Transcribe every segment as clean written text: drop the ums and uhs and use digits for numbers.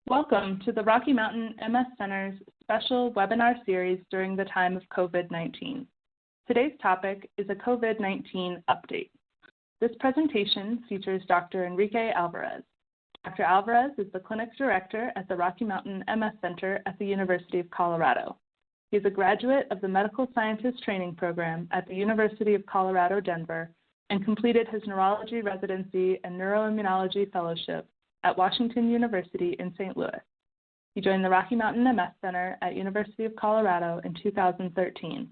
Welcome to the Rocky Mountain MS Center's special webinar series during the time of COVID-19. Today's topic is a COVID-19 update. This presentation features Dr. Enrique Alvarez. Dr. Alvarez is the clinic director at the Rocky Mountain MS Center at the University of Colorado. He is a graduate of the Medical Scientist Training Program at the University of Colorado, Denver, and completed his neurology residency and neuroimmunology fellowship at Washington University in St. Louis. He joined the Rocky Mountain MS Center at University of Colorado in 2013.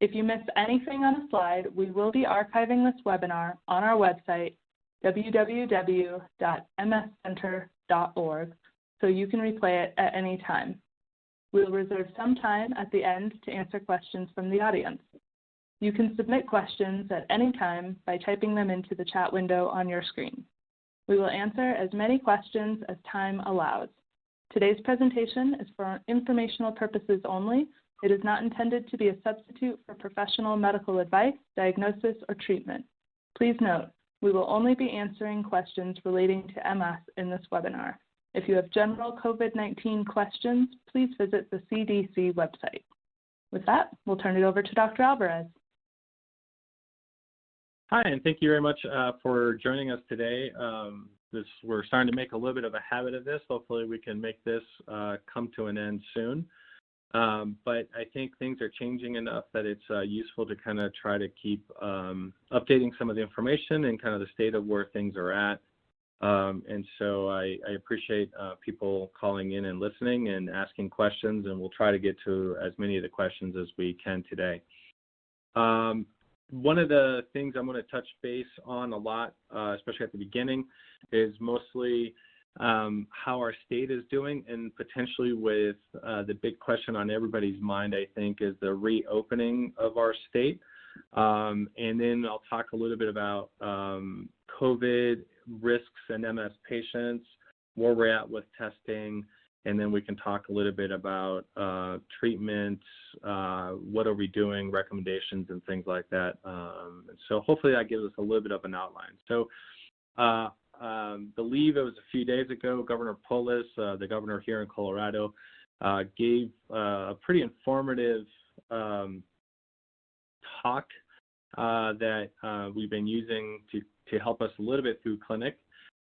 If you missed anything on a slide, we will be archiving this webinar on our website, www.mscenter.org, so you can replay it at any time. We will reserve some time at the end to answer questions from the audience. You can submit questions at any time by typing them into the chat window on your screen. We will answer as many questions as time allows. Today's presentation is for informational purposes only. It is not intended to be a substitute for professional medical advice, diagnosis, or treatment. Please note, we will only be answering questions relating to MS in this webinar. If you have general COVID-19 questions, please visit the CDC website. With that, we'll turn it over to Dr. Alvarez. Hi, and thank you very much for joining us today. We're starting to make a little bit of a habit of this. Hopefully we can make this come to an end soon. But I think things are changing enough that it's useful to kind of try to keep updating some of the information and kind of the state of where things are at. And so I appreciate people calling in and listening and asking questions, and we'll try to get to as many of the questions as we can today. One of the things I'm going to touch base on a lot, especially at the beginning, is mostly how our state is doing, and potentially with the big question on everybody's mind, I think, is the reopening of our state. And then I'll talk a little bit about COVID risks in MS patients, where we're at with testing, and then we can talk a little bit about treatments, what are we doing, recommendations, and things like that. So hopefully that gives us a little bit of an outline. So I believe it was a few days ago, Governor Polis, the governor here in Colorado, gave a pretty informative talk that we've been using to help us a little bit through clinic.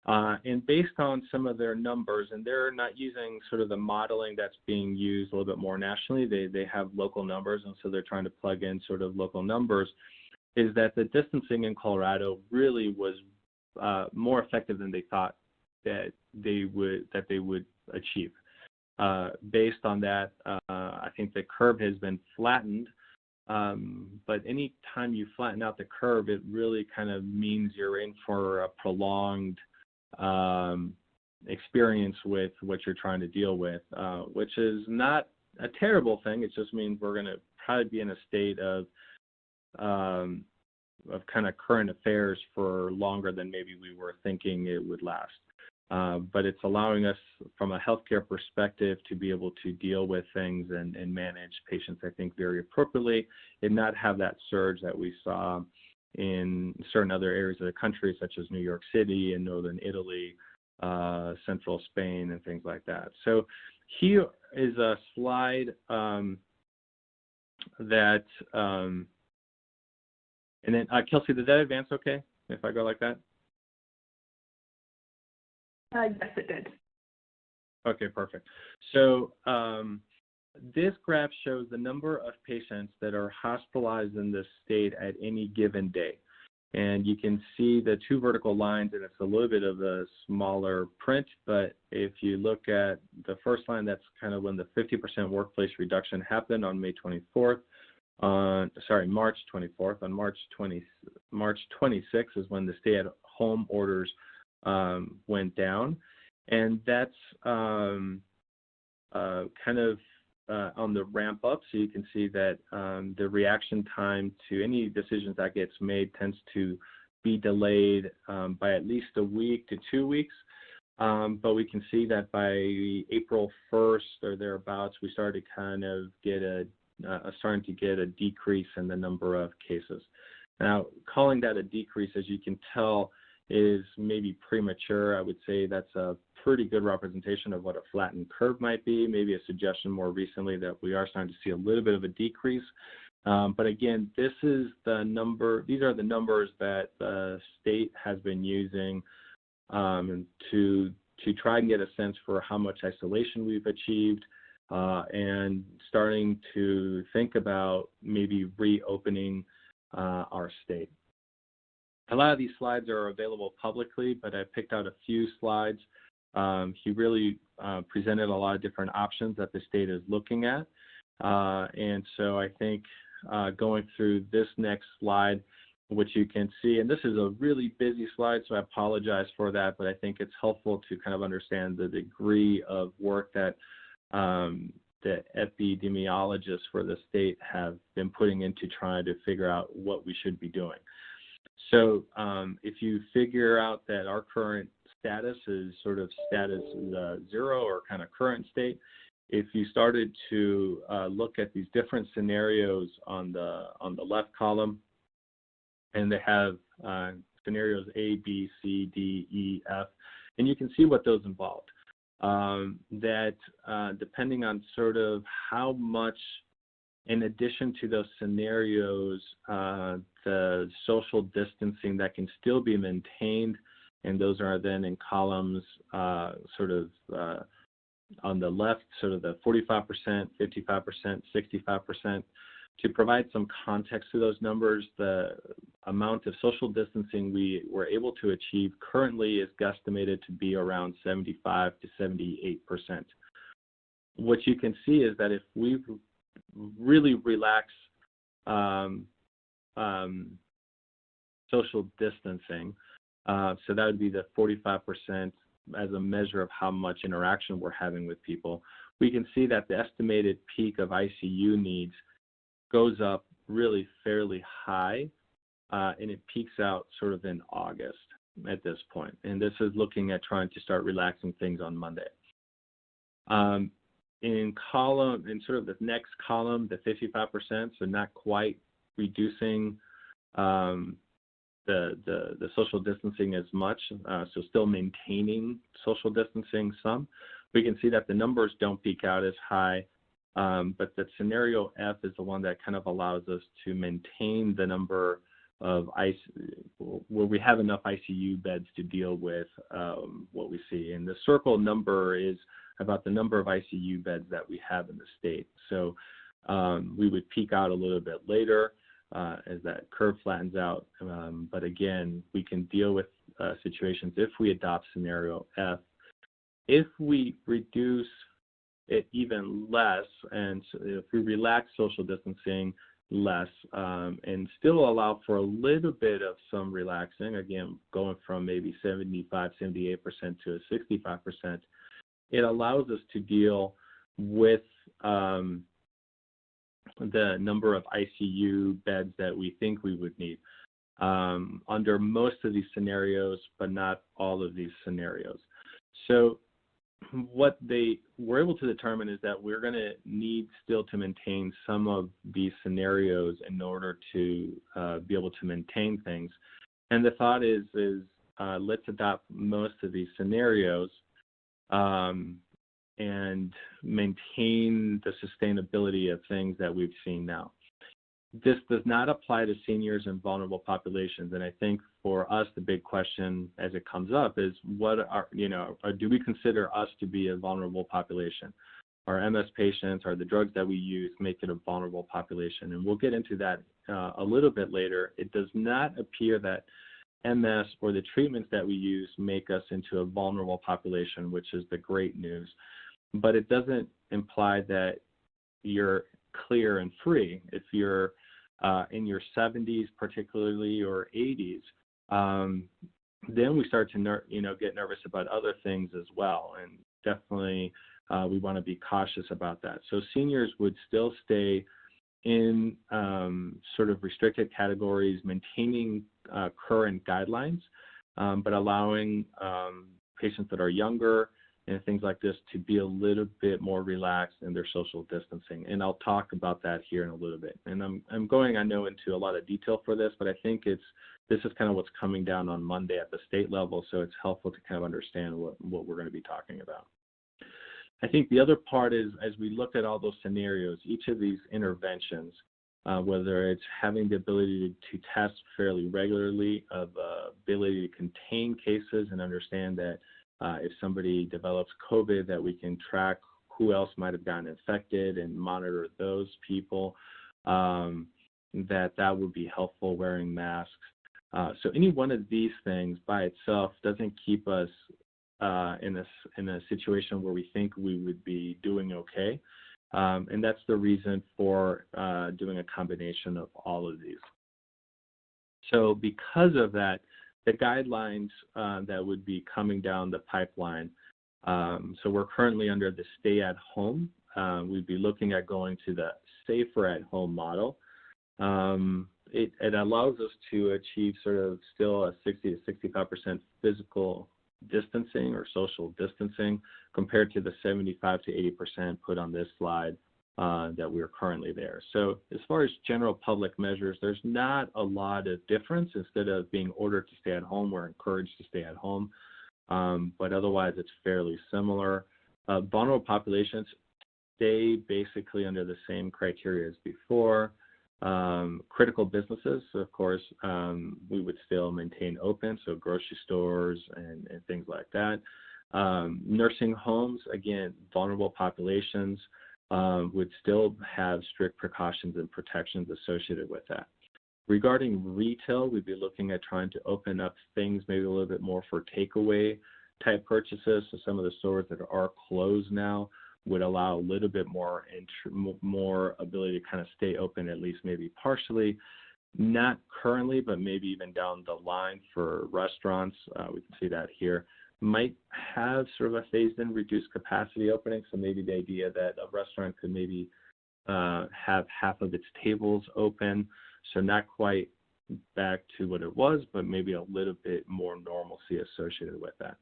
And based on some of their numbers, and they're not using sort of the modeling that's being used a little bit more nationally, they have local numbers, and so they're trying to plug in sort of local numbers, is that the distancing in Colorado really was more effective than they thought that they would achieve. Based on that, I think the curve has been flattened, but any time you flatten out the curve, it really kind of means you're in for a prolonged experience with what you're trying to deal with, which is not a terrible thing. It just means we're going to probably be in a state of kind of current affairs for longer than maybe we were thinking it would last. But it's allowing us, from a healthcare perspective, to be able to deal with things and manage patients, I think, very appropriately, and not have that surge that we saw in certain other areas of the country, such as New York City and northern Italy, central Spain, and things like that. So here is a slide that, and then Kelsey, did that advance okay if I go like that? Yes, it did. Okay, perfect. So this graph shows the number of patients that are hospitalized in this state at any given day. And you can see the two vertical lines, and it's a little bit of a smaller print, but if you look at the first line, that's kind of when the 50% workplace reduction happened on March 24th. On March 26th is when the stay-at-home orders went down. And that's kind of on the ramp up, so you can see that the reaction time to any decisions that gets made tends to be delayed by at least a week to 2 weeks. But we can see that by April 1st or thereabouts, we started to kind of get a decrease in the number of cases. Now, calling that a decrease, as you can tell, is maybe premature. I would say that's a pretty good representation of what a flattened curve might be, maybe a suggestion more recently that we are starting to see a little bit of a decrease. But again, these are the numbers that the state has been using to try and get a sense for how much isolation we've achieved, and starting to think about maybe reopening our state. A lot of these slides are available publicly, but I picked out a few slides. He really presented a lot of different options that the state is looking at. And so I think going through this next slide, which you can see, and this is a really busy slide, so I apologize for that, but I think it's helpful to kind of understand the degree of work that the epidemiologists for the state have been putting into trying to figure out what we should be doing. So if you figure out that our current status is sort of status 0 or kind of current state, if you started to look at these different scenarios on the left column, and they have scenarios A, B, C, D, E, F, and you can see what those involved. That depending on sort of how much, in addition to those scenarios, the social distancing that can still be maintained, and those are then in columns sort of on the left, sort of the 45%, 55%, 65%. To provide some context to those numbers, the amount of social distancing we were able to achieve currently is guesstimated to be around 75 to 78%. What you can see is that if we really relax social distancing, so that would be the 45% as a measure of how much interaction we're having with people, we can see that the estimated peak of ICU needs goes up really fairly high, and it peaks out sort of in August at this point. And this is looking at trying to start relaxing things on Monday. In sort of the next column, the 55%, so not quite reducing the social distancing as much, so still maintaining social distancing some. We can see that the numbers don't peak out as high, but the scenario F is the one that kind of allows us to maintain the number of where we have enough ICU beds to deal with what we see. And the circle number is about the number of ICU beds that we have in the state. So we would peak out a little bit later as that curve flattens out. But again, we can deal with situations if we adopt scenario F. If we reduce it even less, and if we relax social distancing less, and still allow for a little bit of some relaxing, again, going from maybe 75, 78% to a 65%, it allows us to deal with the number of ICU beds that we think we would need under most of these scenarios, but not all of these scenarios. So what they were able to determine is that we're going to need still to maintain some of these scenarios in order to be able to maintain things. And the thought is let's adopt most of these scenarios and maintain the sustainability of things that we've seen now. This does not apply to seniors and vulnerable populations. And I think for us, the big question as it comes up is do we consider us to be a vulnerable population? Our MS patients or the drugs that we use make it a vulnerable population. And we'll get into that a little bit later. It does not appear that MS or the treatments that we use make us into a vulnerable population, which is the great news. But it doesn't imply that you're clear and free. If you're in your 70s particularly or 80s, then we start to get nervous about other things as well. And definitely we want to be cautious about that. So seniors would still stay in sort of restricted categories, maintaining current guidelines, but allowing patients that are younger and things like this to be a little bit more relaxed in their social distancing. And I'll talk about that here in a little bit. And I'm going, I know, into a lot of detail for this, but I think this is kind of what's coming down on Monday at the state level, so it's helpful to kind of understand what we're going to be talking about. I think the other part is, as we look at all those scenarios, each of these interventions, whether it's having the ability to test fairly regularly, of ability to contain cases and understand that if somebody develops COVID, that we can track who else might have gotten infected and monitor those people, that would be helpful, wearing masks. So any one of these things by itself doesn't keep us in a situation where we think we would be doing okay. And that's the reason for doing a combination of all of these. So because of that, the guidelines that would be coming down the pipeline, so we're currently under the stay at home. We'd be looking at going to the safer at home model. It allows us to achieve sort of still a 60 to 65% physical distancing or social distancing compared to the 75 to 80% put on this slide that we're currently there. So as far as general public measures, there's not a lot of difference. Instead of being ordered to stay at home, we're encouraged to stay at home. But otherwise, it's fairly similar. Vulnerable populations stay basically under the same criteria as before. Critical businesses, of course, we would still maintain open, so grocery stores and things like that. Nursing homes, again, vulnerable populations would still have strict precautions and protections associated with that. Regarding retail, we'd be looking at trying to open up things maybe a little bit more for takeaway type purchases. So some of the stores that are closed now would allow a little bit more ability to kind of stay open, at least maybe partially. Not currently, but maybe even down the line for restaurants. We can see that here. Might have sort of a phased-in reduced capacity opening, so maybe the idea that a restaurant could maybe have half of its tables open, so not quite back to what it was, but maybe a little bit more normalcy associated with that.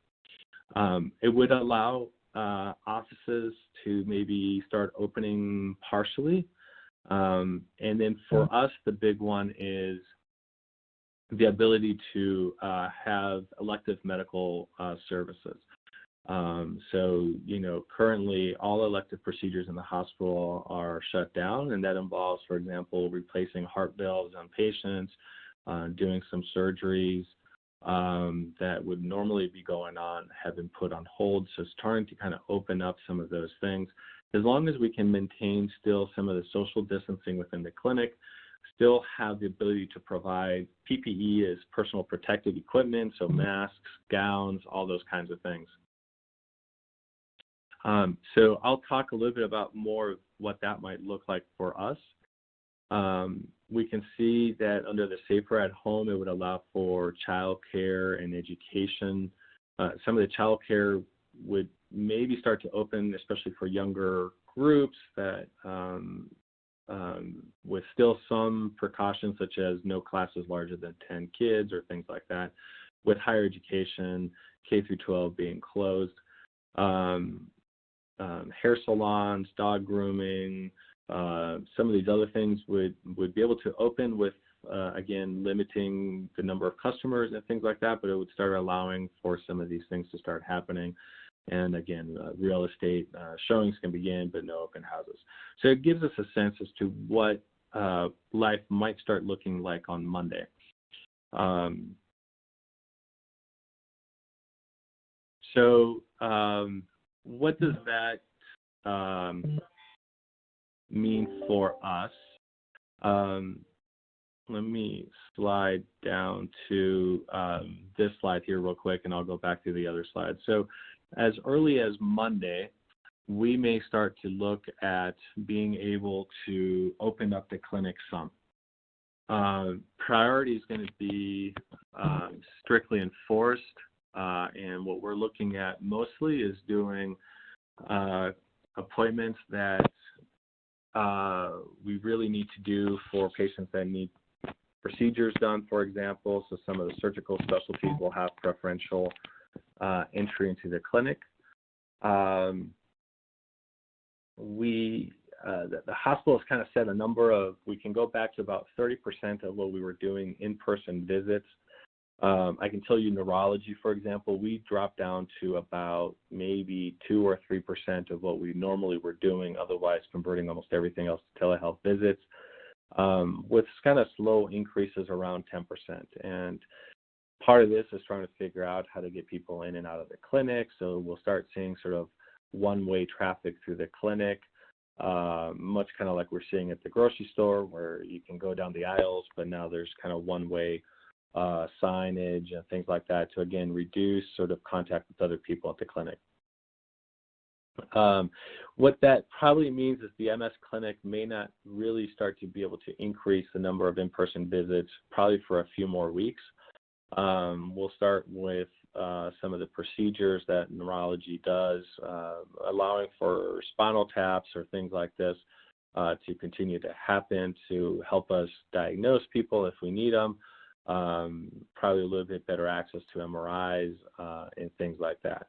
It would allow offices to maybe start opening partially. And then for us, the big one is the ability to have elective medical services. So, currently all elective procedures in the hospital are shut down, and that involves, for example, replacing heart valves on patients, doing some surgeries that would normally be going on have been put on hold. So it's trying to kind of open up some of those things. As long as we can maintain still some of the social distancing within the clinic, still have the ability to provide PPE as personal protective equipment, so masks, gowns, all those kinds of things. So I'll talk a little bit about more of what that might look like for us. We can see that under the safer at home, it would allow for childcare and education. Some of the childcare would maybe start to open, especially for younger groups, that with still some precautions, such as no classes larger than 10 kids or things like that. With higher education, K through 12 being closed. Hair salons, dog grooming, some of these other things would be able to open with, again, limiting the number of customers and things like that, but it would start allowing for some of these things to start happening. And again, real estate showings can begin, but no open houses. So it gives us a sense as to what life might start looking like on Monday. What does that mean for us? Let me slide down to this slide here real quick, and I'll go back to the other slide. So as early as Monday, we may start to look at being able to open up the clinic some. Priority is going to be strictly enforced, and what we're looking at mostly is doing appointments that we really need to do for patients that need procedures done, for example. So some of the surgical specialties will have preferential entry into the clinic. the hospital has kind of set a number of, we can go back to about 30% of what we were doing in-person visits. I can tell you neurology, for example, we dropped down to about maybe 2 or 3% of what we normally were doing, otherwise converting almost everything else to telehealth visits, with kind of slow increases around 10%. And part of this is trying to figure out how to get people in and out of the clinic. So we'll start seeing sort of one-way traffic through the clinic, much kind of like we're seeing at the grocery store, where you can go down the aisles, but now there's kind of one-way signage and things like that to, again, reduce sort of contact with other people at the clinic. What that probably means is the MS clinic may not really start to be able to increase the number of in-person visits probably for a few more weeks. We'll start with some of the procedures that neurology does, allowing for spinal taps or things like this to continue to happen to help us diagnose people if we need them. Probably a little bit better access to MRIs and things like that.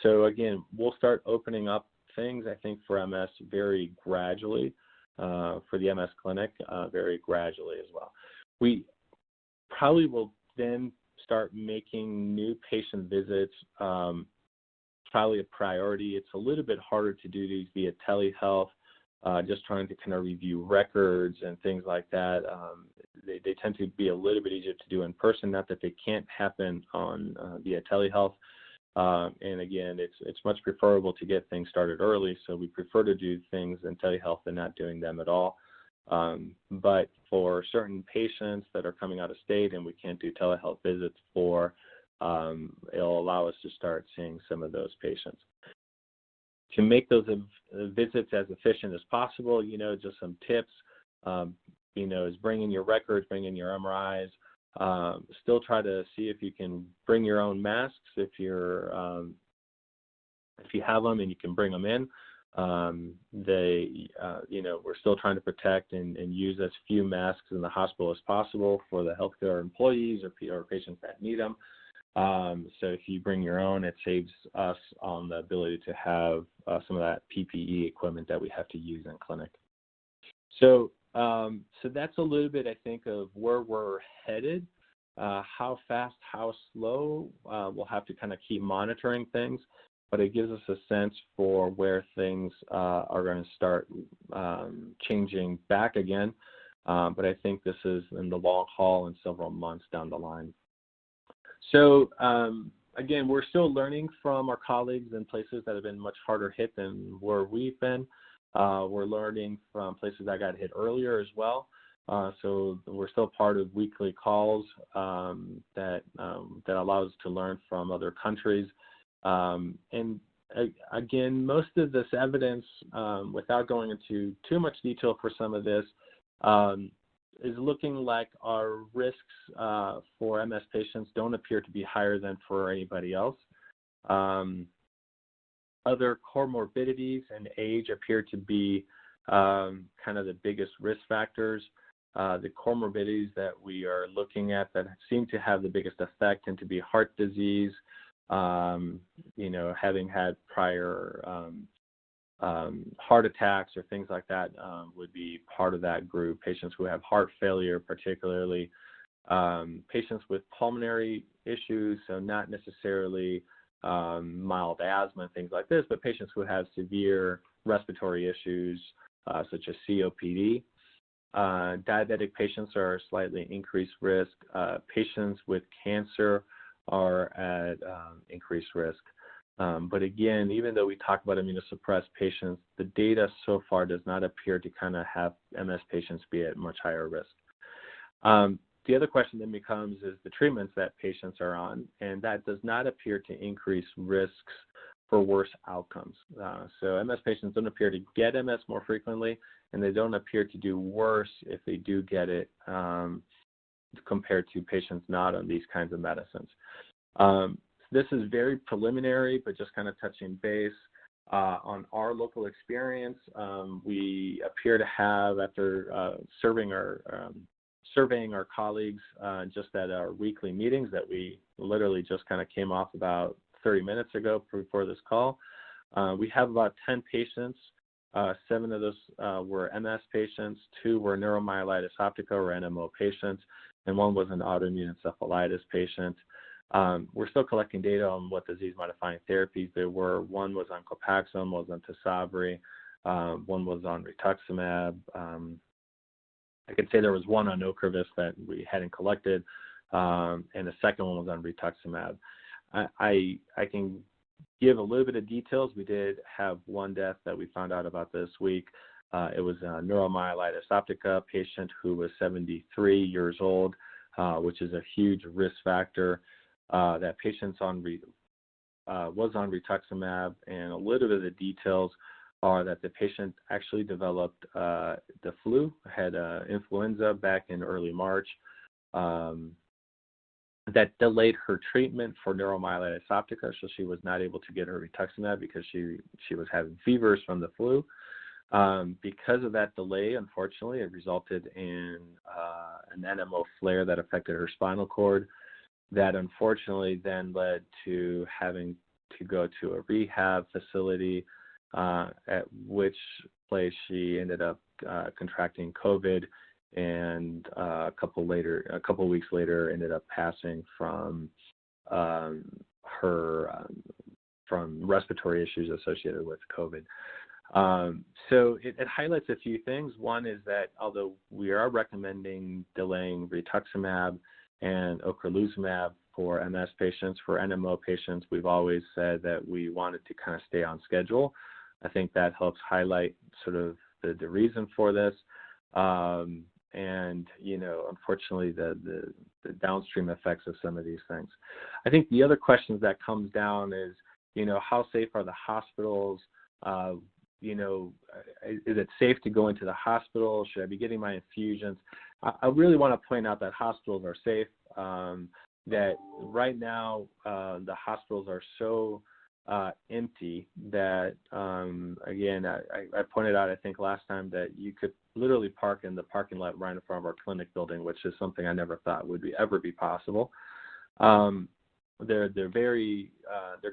So again, we'll start opening up things, I think, for MS very gradually, for the MS clinic very gradually as well. We probably will then start making new patient visits probably a priority. It's a little bit harder to do these via telehealth, just trying to kind of review records and things like that. They tend to be a little bit easier to do in person, not that they can't happen on via telehealth. And again, it's much preferable to get things started early, so we prefer to do things in telehealth than not doing them at all. But for certain patients that are coming out of state and we can't do telehealth visits for, it'll allow us to start seeing some of those patients. To make those visits as efficient as possible, just some tips, is bring in your records, bring in your MRIs. Still try to see if you can bring your own masks if you have them and you can bring them in. We're still trying to protect and use as few masks in the hospital as possible for the healthcare employees or patients that need them. So if you bring your own, it saves us on the ability to have some of that PPE equipment that we have to use in clinic. So that's a little bit, I think, of where we're headed. How fast, how slow, we'll have to kind of keep monitoring things, but it gives us a sense for where things are going to start changing back again. But I think this is in the long haul and several months down the line. So again, we're still learning from our colleagues in places that have been much harder hit than where we've been. We're learning from places that got hit earlier as well. So we're still part of weekly calls that allows us to learn from other countries. And again, most of this evidence, without going into too much detail for some of this, is looking like our risks for MS patients don't appear to be higher than for anybody else. Other comorbidities and age appear to be kind of the biggest risk factors. The comorbidities that we are looking at that seem to have the biggest effect tend to be heart disease, having had prior heart attacks or things like that would be part of that group. Patients who have heart failure, particularly patients with pulmonary issues, so not necessarily mild asthma and things like this, but patients who have severe respiratory issues such as COPD. Diabetic patients are a slightly increased risk. Patients with cancer are at increased risk. But again, even though we talk about immunosuppressed patients, the data so far does not appear to kind of have MS patients be at much higher risk. The other question then becomes is the treatments that patients are on, and that does not appear to increase risks for worse outcomes. So MS patients don't appear to get MS more frequently, and they don't appear to do worse if they do get it compared to patients not on these kinds of medicines. This is very preliminary, but just kind of touching base on our local experience. We appear to have, after surveying our colleagues just at our weekly meetings that we literally just kind of came off about 30 minutes ago before this call. We have about 10 patients. 7 of those were MS patients, 2 were neuromyelitis optica or NMO patients, and 1 was an autoimmune encephalitis patient. We're still collecting data on what disease-modifying therapies there were. 1 was on Copaxone, 1 was on Tysabri, 1 was on rituximab. I could say there was 1 on Ocrevus that we hadn't collected, and the second one was on rituximab. I can give a little bit of details. We did have 1 death that we found out about this week. It was a neuromyelitis optica patient who was 73 years old, which is a huge risk factor. That patient's was on rituximab, and a little bit of the details are that the patient actually developed the flu, had influenza back in early March. That delayed her treatment for neuromyelitis optica, so she was not able to get her rituximab because she was having fevers from the flu. Because of that delay, unfortunately, it resulted in an NMO flare that affected her spinal cord. That unfortunately then led to having to go to a rehab facility, at which place she ended up contracting COVID, and a couple weeks later ended up passing from from respiratory issues associated with COVID. So it highlights a few things. One is that although we are recommending delaying rituximab and ocrelizumab for MS patients, for NMO patients, we've always said that we wanted to kind of stay on schedule. I think that helps highlight sort of the reason for this. And, unfortunately, the downstream effects of some of these things. I think the other questions that comes down is, how safe are the hospitals? Is it safe to go into the hospital? Should I be getting my infusions? I really want to point out that hospitals are safe, that right now the hospitals are so empty that, again, I pointed out, I think last time, that you could literally park in the parking lot right in front of our clinic building, which is something I never thought would ever be possible. They're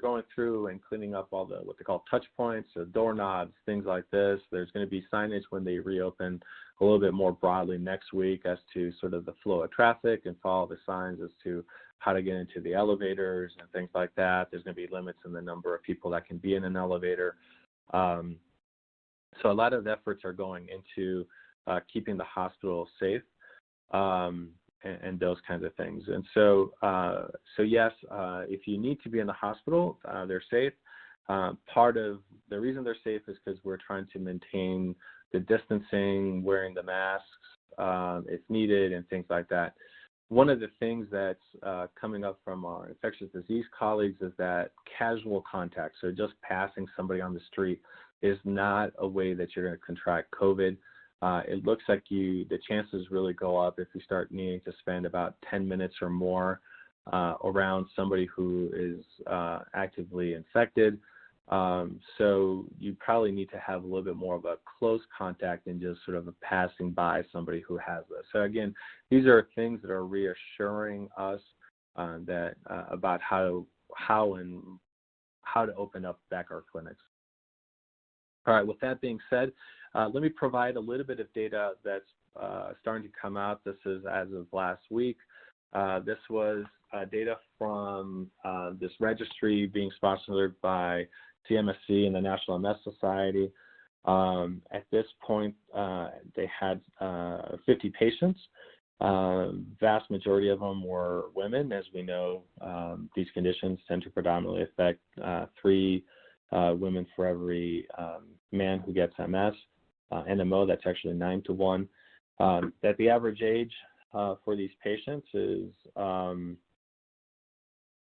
going through and cleaning up all the what they call touch points, so doorknobs, things like this. There's going to be signage when they reopen a little bit more broadly next week as to sort of the flow of traffic, and follow the signs as to how to get into the elevators and things like that. There's going to be limits in the number of people that can be in an elevator. So a lot of efforts are going into keeping the hospital safe, and those kinds of things. And so yes, if you need to be in the hospital, they're safe. Part of the reason they're safe is because we're trying to maintain the distancing, wearing the masks if needed, and things like that. One of the things that's coming up from our infectious disease colleagues is that casual contact, so just passing somebody on the street, is not a way that you're going to contract COVID. It looks like the chances really go up if you start needing to spend about 10 minutes or more around somebody who is actively infected. So you probably need to have a little bit more of a close contact than just sort of a passing by somebody who has this. So again, these are things that are reassuring us about how to open up back our clinics. All right, with that being said, let me provide a little bit of data that's starting to come out. This is as of last week. This was data from this registry being sponsored by CMSC and the National MS Society. At this point, they had 50 patients. Vast majority of them were women. As we know, these conditions tend to predominantly affect 3 women for every man who gets MS. NMO, that's actually 9 to 1. That the average age for these patients is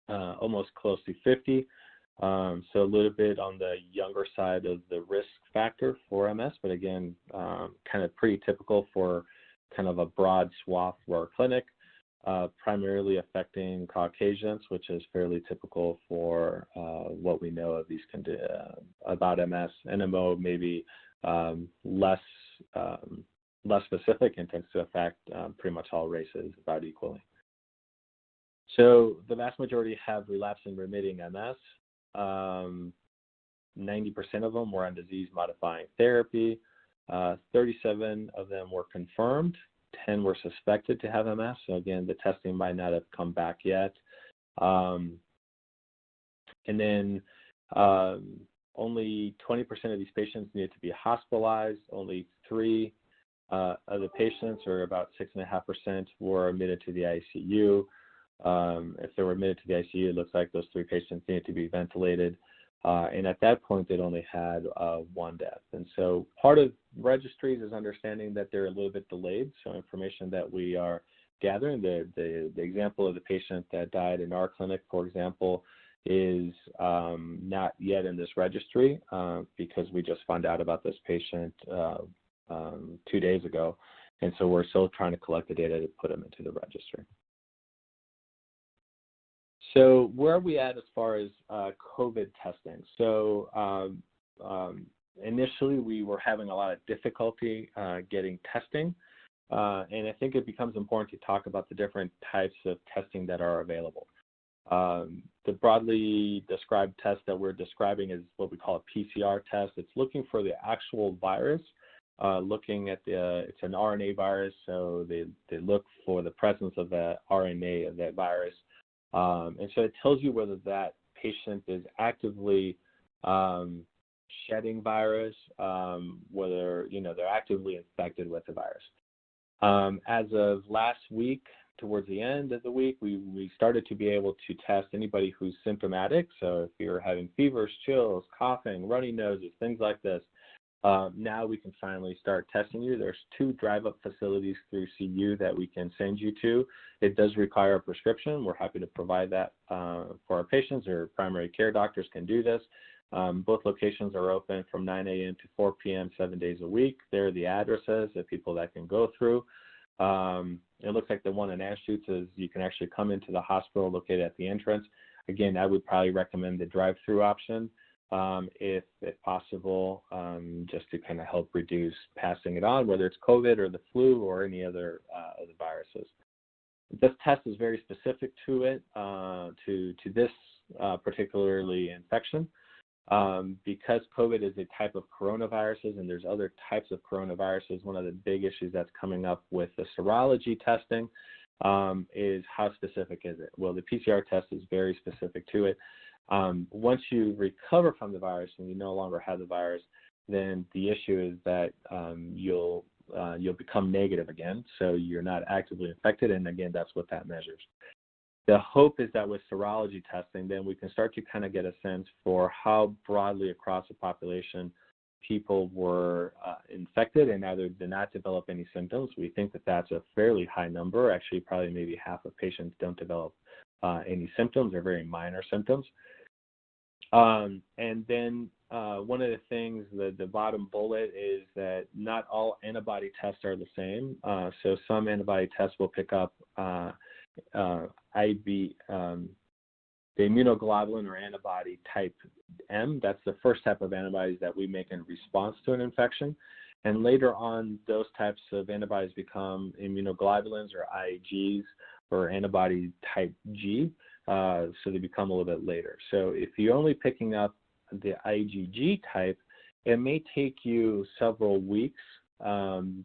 almost close to 50. So a little bit on the younger side of the risk factor for MS, but again, kind of pretty typical for kind of a broad swath for our clinic, primarily affecting Caucasians, which is fairly typical for what we know of these about MS. NMO maybe less specific and tends to affect pretty much all races about equally. So the vast majority have relapsed and remitting MS. 90% of them were on disease-modifying therapy. 37 of them were confirmed. 10 were suspected to have MS. So again, the testing might not have come back yet. And then only 20% of these patients needed to be hospitalized. Only 3 of the patients, or about 6.5%, were admitted to the ICU. If they were admitted to the ICU, it looks like those 3 patients needed to be ventilated. And at that point, they'd only had 1 death. And so part of registries is understanding that they're a little bit delayed. So information that we are gathering, the example of the patient that died in our clinic, for example, is not yet in this registry because we just found out about this patient 2 days ago. And so we're still trying to collect the data to put them into the registry. So where are we at as far as COVID testing? So initially we were having a lot of difficulty getting testing. And I think it becomes important to talk about the different types of testing that are available. The broadly described test that we're describing is what we call a PCR test. It's looking for the actual virus, looking at it's an RNA virus, so they look for the presence of the RNA of that virus. And so it tells you whether that patient is actively shedding virus, whether they're actively infected with the virus. As of last week, towards the end of the week, we started to be able to test anybody who's symptomatic. So if you're having fevers, chills, coughing, runny noses, things like this, now we can finally start testing you. There's 2 drive-up facilities through CU that we can send you to. It does require a prescription. We're happy to provide that for our patients, or primary care doctors can do this. Both locations are open from 9 a.m. to 4 p.m. 7 days a week. There are the addresses of people that can go through. It looks like the one in Anschutz is you can actually come into the hospital located at the entrance. Again, I would probably recommend the drive-through option if possible, just to kind of help reduce passing it on, whether it's COVID or the flu or any other of the viruses. This test is very specific to it, to this particularly infection. Because COVID is a type of coronaviruses and there's other types of coronaviruses, one of the big issues that's coming up with the serology testing is how specific is it? Well, the PCR test is very specific to it. Once you recover from the virus and you no longer have the virus, then the issue is that you'll become negative again, so you're not actively infected, and again, that's what that measures. The hope is that with serology testing, then we can start to kind of get a sense for how broadly across the population people were infected and either did not develop any symptoms. We think that that's a fairly high number. Actually, probably maybe half of patients don't develop any symptoms or very minor symptoms. And then one of the things, the bottom bullet, is that not all antibody tests are the same. So some antibody tests will pick up the immunoglobulin or antibody type M. That's the first type of antibodies that we make in response to an infection. And later on, those types of antibodies become immunoglobulins or IgGs, or antibody type G. So they become a little bit later. So if you're only picking up the IgG type, it may take you several weeks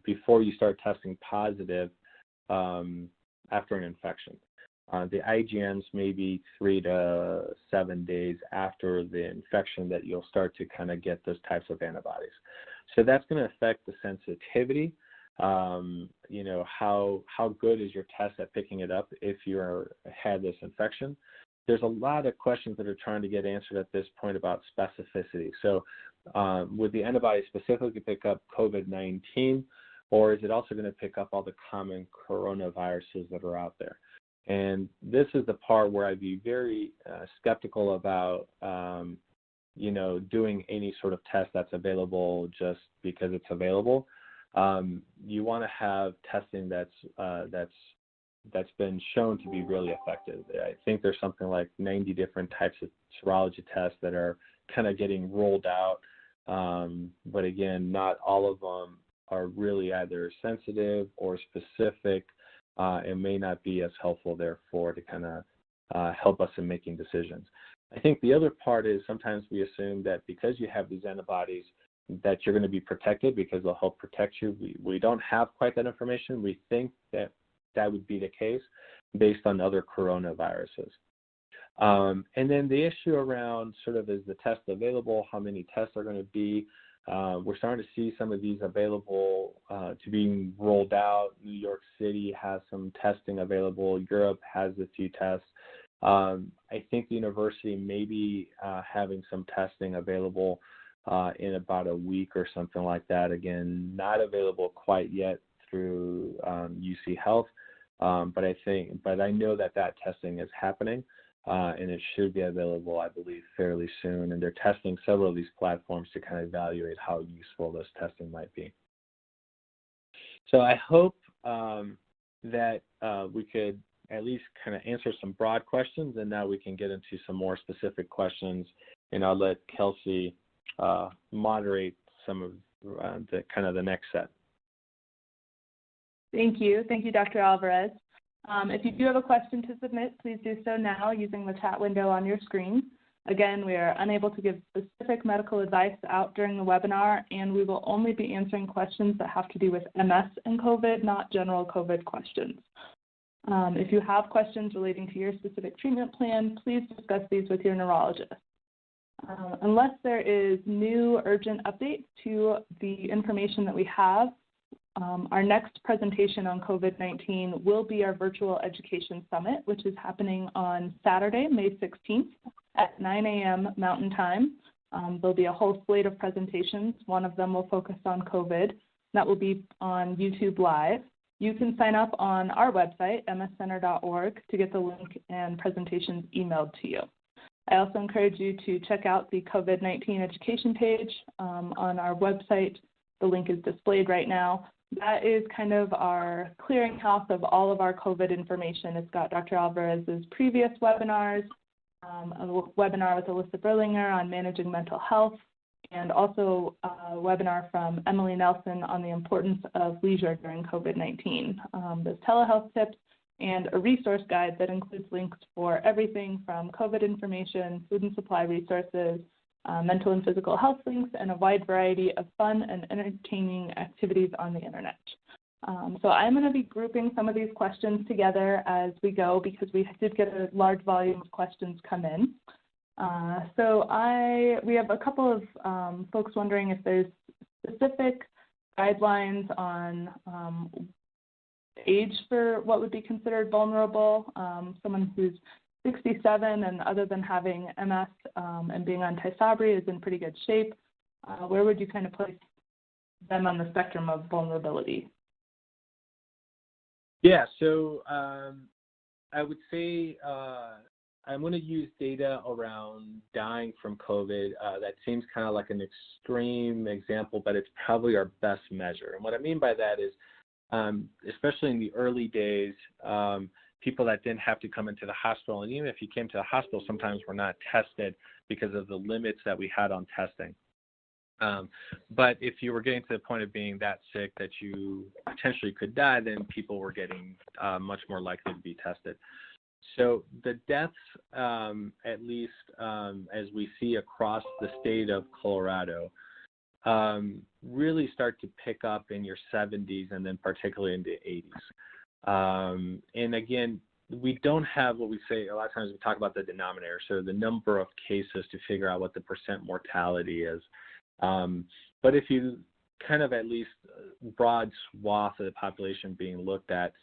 before you start testing positive after an infection. The IgMs may be 3 to 7 days after the infection that you'll start to kind of get those types of antibodies. So that's going to affect the sensitivity. How good is your test at picking it up if you had this infection? There's a lot of questions that are trying to get answered at this point about specificity. So would the antibody specifically pick up COVID-19, or is it also going to pick up all the common coronaviruses that are out there? And this is the part where I'd be very skeptical about, doing any sort of test that's available just because it's available. You want to have testing that's been shown to be really effective. I think there's something like 90 different types of serology tests that are kind of getting rolled out. But again, not all of them are really either sensitive or specific, and may not be as helpful, therefore, to kind of help us in making decisions. I think the other part is sometimes we assume that because you have these antibodies that you're going to be protected because they'll help protect you. We don't have quite that information. We think that that would be the case based on other coronaviruses. And then the issue around sort of is the test available, how many tests are going to be. We're starting to see some of these available to being rolled out. New York City has some testing available. Europe has a few tests. I think the university may be having some testing available in about a week or something like that. Again, not available quite yet through UC Health, but I know that testing is happening, and it should be available, I believe, fairly soon. And they're testing several of these platforms to kind of evaluate how useful this testing might be. So I hope that we could at least kind of answer some broad questions, and now we can get into some more specific questions, and I'll let Kelsey moderate some of the next set. Thank you, Dr. Alvarez. If you do have a question to submit, please do so now using the chat window on your screen. Again, we are unable to give specific medical advice out during the webinar, and we will only be answering questions that have to do with MS and COVID, not general COVID questions. If you have questions relating to your specific treatment plan, please discuss these with your neurologist. Unless there is new urgent updates to the information that we have, our next presentation on COVID-19 will be our virtual education summit, which is happening on Saturday, May 16th at 9 a.m. Mountain Time. There'll be a whole slate of presentations. One of them will focus on COVID. That will be on YouTube Live. You can sign up on our website, mscenter.org, to get the link and presentations emailed to you. I also encourage you to check out the COVID-19 education page on our website. The link is displayed right now. That is kind of our clearinghouse of all of our COVID information. It's got Dr. Alvarez's previous webinars, a webinar with Alyssa Berlinger on managing mental health, and also a webinar from Emily Nelson on the importance of leisure during COVID-19. There's telehealth tips and a resource guide that includes links for everything from COVID information, food and supply resources, mental and physical health links, and a wide variety of fun and entertaining activities on the internet. So I'm going to be grouping some of these questions together as we go because we did get a large volume of questions come in. We have a couple of folks wondering if there's specific guidelines on age for what would be considered vulnerable. Someone who's 67 and other than having MS and being on Tysabri is in pretty good shape. Where would you kind of place them on the spectrum of vulnerability? Yeah, so I would say I'm going to use data around dying from COVID. That seems kind of like an extreme example, but it's probably our best measure. And what I mean by that is, especially in the early days, people that didn't have to come into the hospital, and even if you came to the hospital, sometimes were not tested because of the limits that we had on testing. But if you were getting to the point of being that sick that you potentially could die, then people were getting much more likely to be tested. So the deaths, at least as we see across the state of Colorado, really start to pick up in your 70s and then particularly in the 80s. And again, we don't have what we say, a lot of times we talk about the denominator, so the number of cases to figure out what the percent mortality is. But if you kind of at least broad swath of the population being looked at,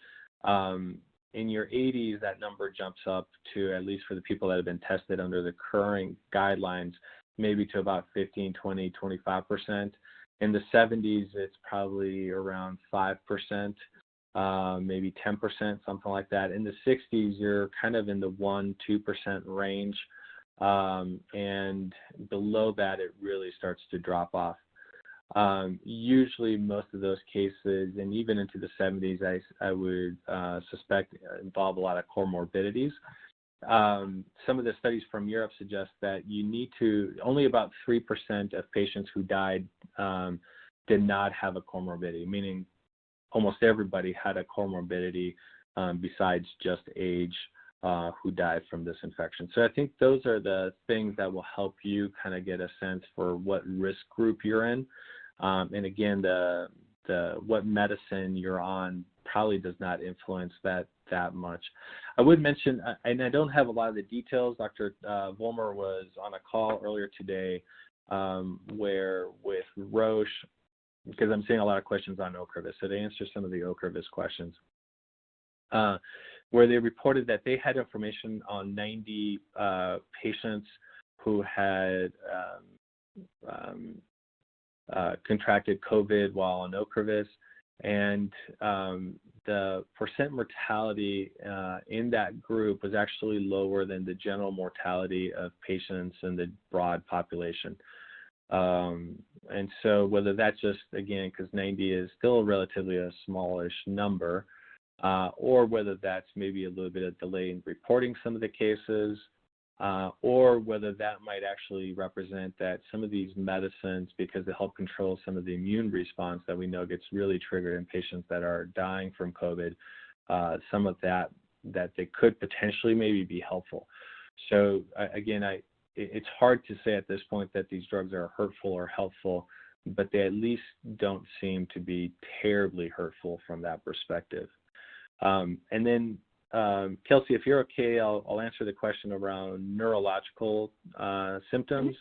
in your 80s, that number jumps up to, at least for the people that have been tested under the current guidelines, maybe to about 15, 20, 25%. In the 70s, it's probably around 5%, maybe 10%, something like that. In the 60s, you're kind of in the 1-2% range. And below that, it really starts to drop off. Usually most of those cases, and even into the 70s, I would suspect involve a lot of comorbidities. Some of the studies from Europe suggest that you need to, only about 3% of patients who died did not have a comorbidity, meaning almost everybody had a comorbidity besides just age. who died from this infection. So I think those are the things that will help you kind of get a sense for what risk group you're in. And again, the what medicine you're on probably does not influence that much. I would mention, and I don't have a lot of the details, Dr. Vollmer was on a call earlier today where with Roche, because I'm seeing a lot of questions on Ocrevus, so to answer some of the Ocrevus questions, where they reported that they had information on 90 patients who had contracted COVID while on Ocrevus, and the percent mortality in that group was actually lower than the general mortality of patients in the broad population. And so whether that's just, again, because 90 is still relatively a smallish number, or whether that's maybe a little bit of delay in reporting some of the cases, or whether that might actually represent that some of these medicines, because they help control some of the immune response that we know gets really triggered in patients that are dying from COVID, some of that they could potentially maybe be helpful. So again, it's hard to say at this point that these drugs are hurtful or helpful, but they at least don't seem to be terribly hurtful from that perspective. And then Kelsey, if you're okay, I'll answer the question around neurological symptoms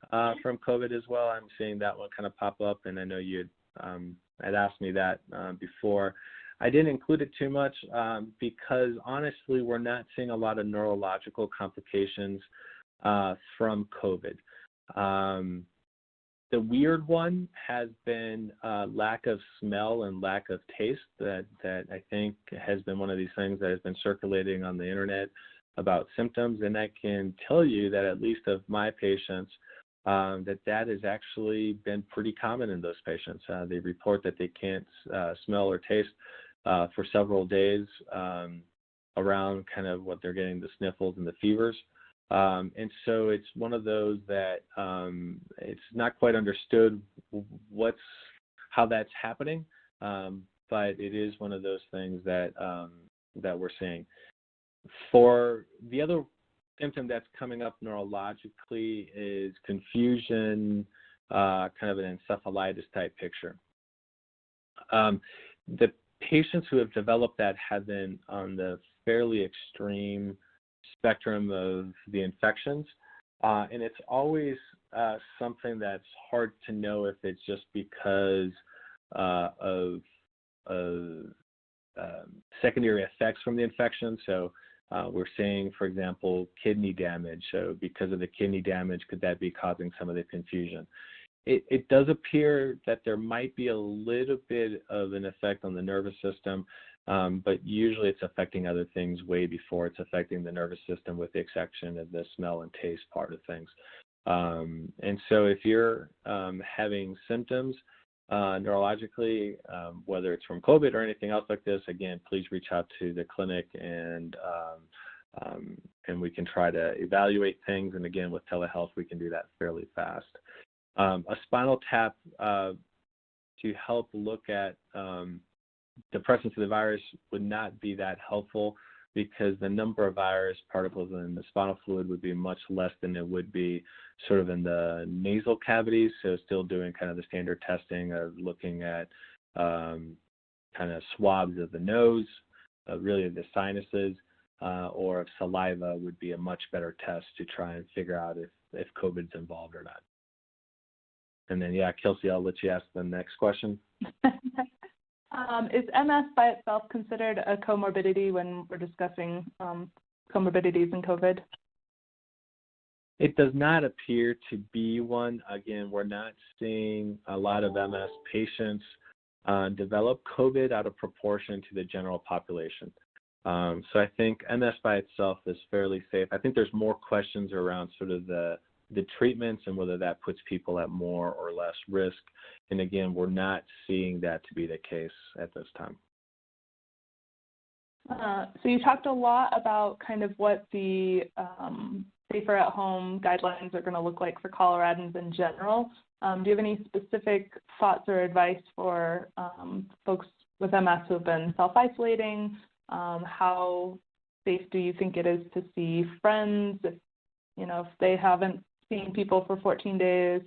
from COVID as well. I'm seeing that one kind of pop up, and I know you had asked me that before. I didn't include it too much because honestly, we're not seeing a lot of neurological complications from COVID. The weird one has been lack of smell and lack of taste that I think has been one of these things that has been circulating on the internet about symptoms. And I can tell you that at least of my patients, that has actually been pretty common in those patients. They report that they can't smell or taste for several days around kind of what they're getting, the sniffles and the fevers. And so it's one of those that it's not quite understood how that's happening, but it is one of those things that we're seeing. For the other symptom that's coming up neurologically is confusion, kind of an encephalitis type picture. The patients who have developed that have been on the fairly extreme spectrum of the infections, and it's always something that's hard to know if it's just because of secondary effects from the infection. So we're seeing, for example, kidney damage. So because of the kidney damage, could that be causing some of the confusion? It does appear that there might be a little bit of an effect on the nervous system, but usually it's affecting other things way before it's affecting the nervous system, with the exception of the smell and taste part of things. And so if you're having symptoms neurologically, whether it's from COVID or anything else like this, again, please reach out to the clinic and we can try to evaluate things. And again, with telehealth, we can do that fairly fast. A spinal tap to help look at the presence of the virus would not be that helpful, because the number of virus particles in the spinal fluid would be much less than it would be sort of in the nasal cavities. So still doing kind of the standard testing of looking at kind of swabs of the nose, really the sinuses, or if saliva would be a much better test to try and figure out if COVID's involved or not. And then, yeah, Kelsey, I'll let you ask the next question. Is MS by itself considered a comorbidity when we're discussing comorbidities in COVID? It does not appear to be one. Again, we're not seeing a lot of MS patients develop COVID out of proportion to the general population. So I think MS by itself is fairly safe. I think there's more questions around sort of the treatments and whether that puts people at more or less risk. And again, we're not seeing that to be the case at this time. So you talked a lot about kind of what the safer at home guidelines are going to look like for Coloradans in general. Do you have any specific thoughts or advice for folks with MS who have been self-isolating, how safe do you think it is to see friends if, if they haven't seen people for 14 days?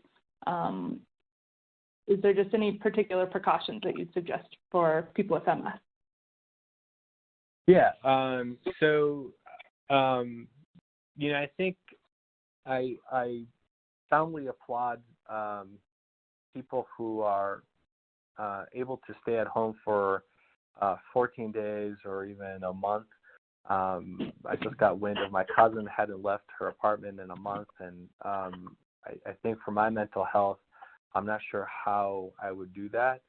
Is there just any particular precautions that you'd suggest for people with MS? Yeah. I think I soundly applaud people who are able to stay at home for 14 days or even a month. I just got wind of my cousin hadn't left her apartment in a month, and I think for my mental health, I'm not sure how I would do that.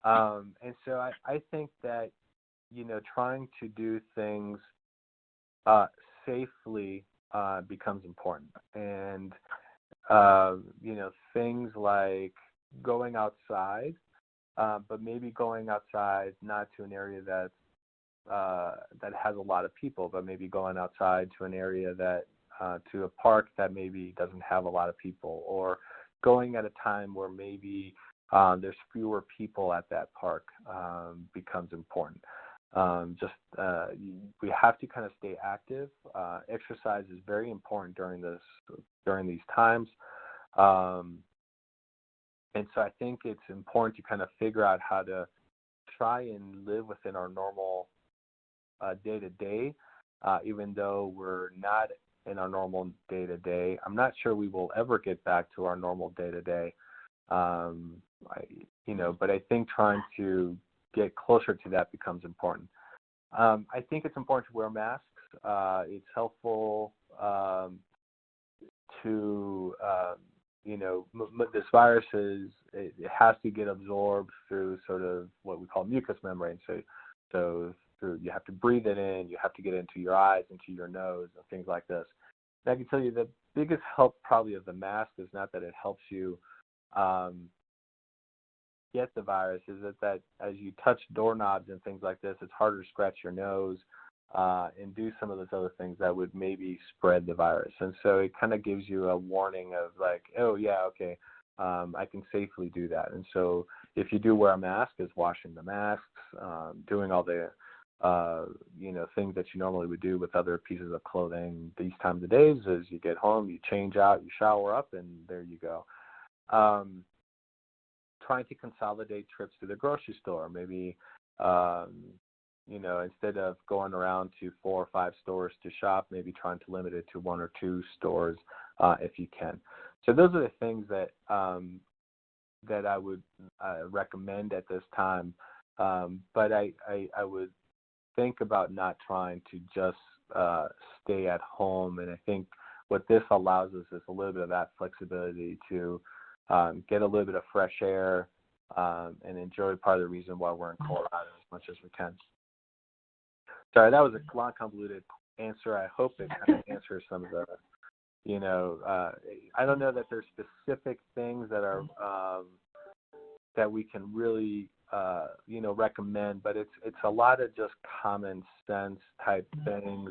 And so I think that, trying to do things safely becomes important. And, things like going outside, but maybe going outside not to an area that has a lot of people, but maybe going outside to an area to a park that maybe doesn't have a lot of people, or going at a time where maybe there's fewer people at that park becomes important. We have to kind of stay active. Exercise is very important during these times. And so I think it's important to kind of figure out how to try and live within our normal day-to-day, even though we're not in our normal day-to-day. I'm not sure we will ever get back to our normal day-to-day, but I think trying to get closer to that becomes important. I think it's important to wear masks. It's helpful this virus it has to get absorbed through sort of what we call mucous membrane. So you have to breathe it in, you have to get it into your eyes, into your nose, and things like this. And I can tell you the biggest help probably of the mask is not that it helps you get the virus, is that as you touch doorknobs and things like this, it's harder to scratch your nose and do some of those other things that would maybe spread the virus. And so it kind of gives you a warning of like, oh yeah, okay, I can safely do that. And so if you do wear a mask, it's washing the masks, doing all the things that you normally would do with other pieces of clothing these times of days. Is you get home, you change out, you shower up, and there you go. Trying to consolidate trips to the grocery store, maybe instead of going around to 4 or 5 stores to shop, maybe trying to limit it to 1 or 2 stores if you can. So those are the things that I would recommend at this time. But I would think about not trying to just stay at home. And I think what this allows us is a little bit of that flexibility to get a little bit of fresh air and enjoy part of the reason why we're in Colorado as much as we can. Sorry, that was a long, convoluted answer. I hope it kind of answers some of the, I don't know that there's specific things that are that we can really, recommend, but it's a lot of just common sense type things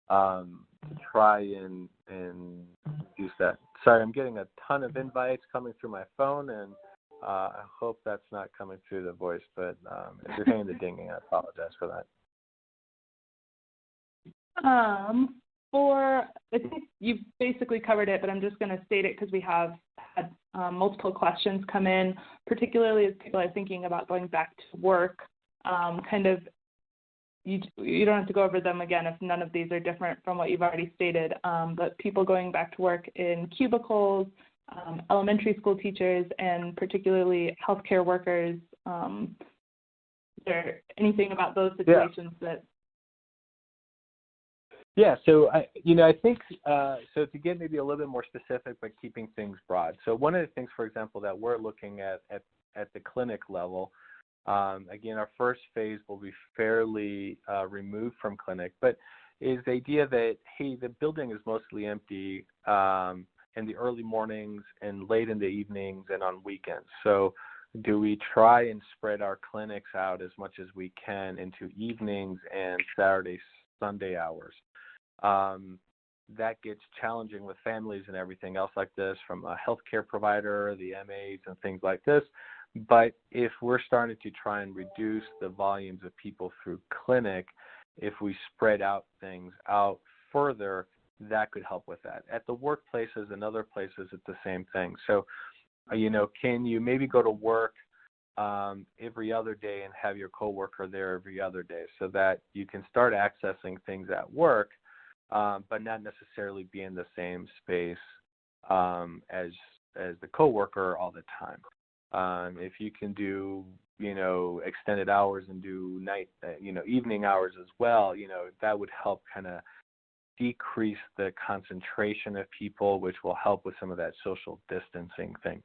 to try and use that. Sorry, I'm getting a ton of invites coming through my phone, and I hope that's not coming through the voice, but if you're hearing the dinging, I apologize for that. I think you've basically covered it, but I'm just going to state it because we have had multiple questions come in, particularly as people are thinking about going back to work. You don't have to go over them again if none of these are different from what you've already stated, but people going back to work in cubicles, elementary school teachers, and particularly healthcare workers. Is there anything about those situations that... Yeah, so I think so to get maybe a little bit more specific, but keeping things broad. So one of the things, for example, that we're looking at the clinic level, again, our first phase will be fairly removed from clinic, but is the idea that, hey, the building is mostly empty in the early mornings and late in the evenings and on weekends. So do we try and spread our clinics out as much as we can into evenings and Saturday, Sunday hours? That gets challenging with families and everything else like this, from a healthcare provider, the MAs, and things like this. But if we're starting to try and reduce the volumes of people through clinic, if we spread out things out further, that could help with that. At the workplaces and other places, it's the same thing. So, can you maybe go to work every other day and have your coworker there every other day, so that you can start accessing things at work, but not necessarily be in the same space as the coworker all the time. If you can do extended hours and do night evening hours as well, that would help kind of decrease the concentration of people, which will help with some of that social distancing thing.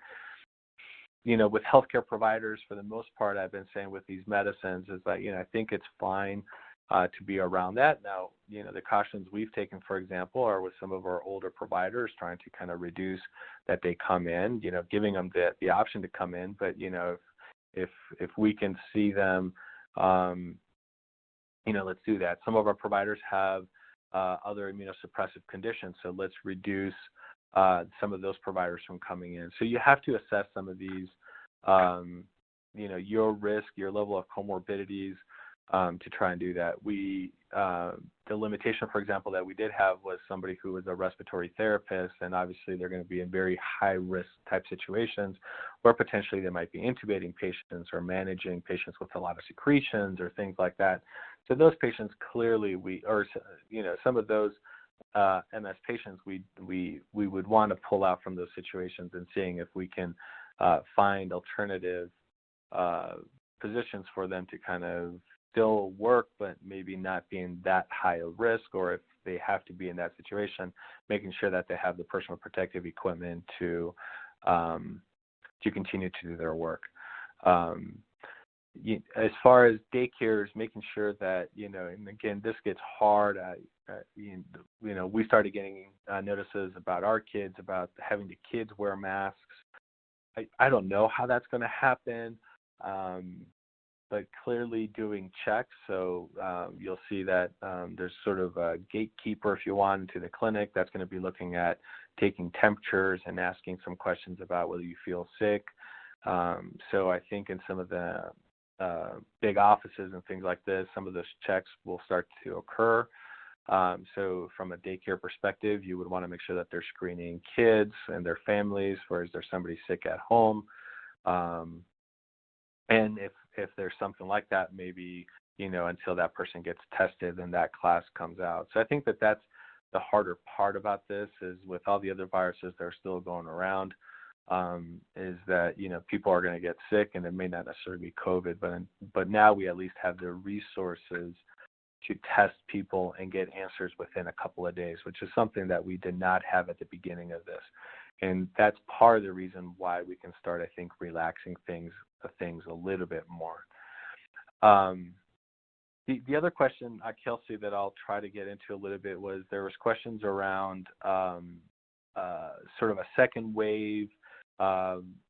With healthcare providers, for the most part, I've been saying with these medicines is that, I think it's fine to be around that. Now, the cautions we've taken, for example, are with some of our older providers, trying to kind of reduce that they come in, giving them the option to come in. But, if we can see them, let's do that. Some of our providers have other immunosuppressive conditions, so let's reduce some of those providers from coming in. So you have to assess some of these, your risk, your level of comorbidities, to try and do that. The limitation, for example, that we did have was somebody who was a respiratory therapist, and obviously they're going to be in very high-risk type situations where potentially they might be intubating patients or managing patients with a lot of secretions or things like that. So those patients clearly some of those MS patients we would want to pull out from those situations and seeing if we can find alternative positions for them to kind of still work, but maybe not being that high a risk, or if they have to be in that situation, making sure that they have the personal protective equipment to continue to do their work. As far as daycares, making sure that, and again, this gets hard. We started getting notices about our kids, about having the kids wear masks. I don't know how that's going to happen, but clearly doing checks. So you'll see that there's sort of a gatekeeper, if you want, into the clinic that's going to be looking at taking temperatures and asking some questions about whether you feel sick. So I think in some of the big offices and things like this, some of those checks will start to occur. So from a daycare perspective, you would want to make sure that they're screening kids and their families for is there somebody sick at home. And if there's something like that, maybe, until that person gets tested and that class comes out. So I think that that's the harder part about this, is with all the other viruses that are still going around, is that, people are going to get sick, and it may not necessarily be COVID, but now we at least have the resources to test people and get answers within a couple of days, which is something that we did not have at the beginning of this. And that's part of the reason why we can start, I think, relaxing things a little bit more. The other question, Kelsey, that I'll try to get into a little bit was there was questions around sort of a second wave.